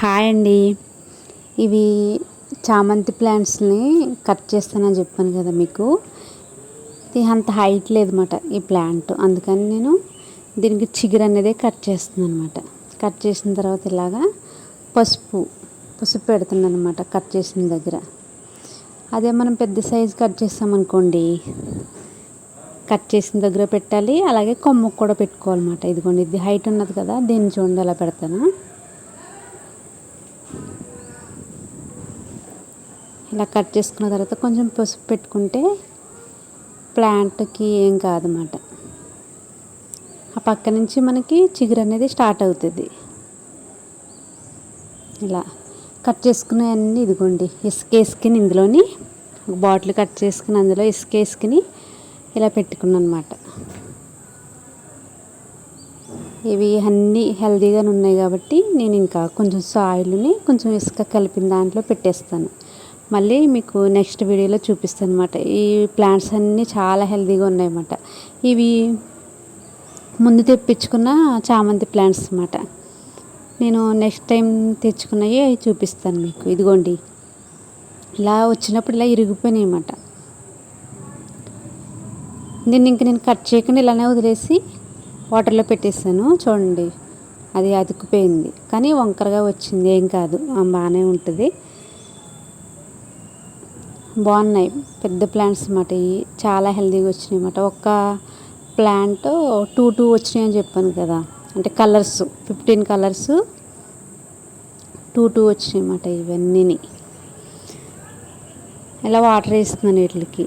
Hi అండి. ఇవి చామంతి ప్లాంట్స్ని కట్ చేస్తానని చెప్పాను కదా మీకు. ఇది అంత హైట్ లేదన్నమాట ఈ ప్లాంట్, అందుకని నేను దీనికి చిగురు అనేది కట్ చేస్తున్నాను అనమాట. కట్ చేసిన తర్వాత ఇలాగా పసుపు పెడుతున్నాను అనమాట కట్ చేసిన దగ్గర. అదే మనం పెద్ద సైజు కట్ చేస్తామనుకోండి, కట్ చేసిన దగ్గర పెట్టాలి, అలాగే కొమ్మకు కూడా పెట్టుకోవాలన్నమాట. ఇదిగోండి, ఇది హైట్ ఉన్నది కదా, దీన్ని చూడండి ఎలా పెడతాను. ఇలా కట్ చేసుకున్న తర్వాత కొంచెం పసుపు పెట్టుకుంటే ప్లాంట్కి ఏం కాదన్నమాట. ఆ పక్క నుంచి మనకి చిగురు అనేది స్టార్ట్ అవుతుంది. ఇలా కట్ చేసుకునేవన్నీ ఇదిగోండి ఇసుక వేసుకుని, ఇందులోని ఒక బాటిల్ కట్ చేసుకుని అందులో ఇసుక వేసుకుని ఇలా పెట్టుకున్నాను అనమాట. ఇవి అన్నీ హెల్తీగానే ఉన్నాయి కాబట్టి నేను ఇంకా కొంచెం సాయిల్ని కొంచెం ఇసుక కలిపిన దాంట్లో పెట్టేస్తాను. మళ్ళీ మీకు నెక్స్ట్ వీడియోలో చూపిస్తాను అనమాట. ఈ ప్లాంట్స్ అన్నీ చాలా హెల్తీగా ఉన్నాయన్నమాట. ఇవి ముందు తెప్పించుకున్న చామంతి ప్లాంట్స్ అన్నమాట. నేను నెక్స్ట్ టైం తెచ్చుకున్నవి చూపిస్తాను మీకు. ఇదిగోండి, ఇలా వచ్చినప్పుడు ఇలా ఇరిగిపోయినాయి అన్నమాట. దీన్ని ఇంక నేను కట్ చేయకుండా ఇలానే వదిలేసి వాటర్లో పెట్టేసాను. చూడండి, అది అతుక్కుపోయింది కానీ వంకరగా వచ్చింది, ఏం కాదు, బాగానే ఉంటుంది. బాగున్నాయి, పెద్ద ప్లాంట్స్ అన్నమాట. ఇవి చాలా హెల్తీగా వచ్చినాయి అన్నమాట. ఒక్క ప్లాంట్ టూ వచ్చినాయి అని చెప్పాను కదా, అంటే కలర్స్ 15 కలర్స్ టూ వచ్చినాయి అన్నమాట. ఇవన్నీ ఇలా వాటర్ వేస్తున్నాను వీటికి.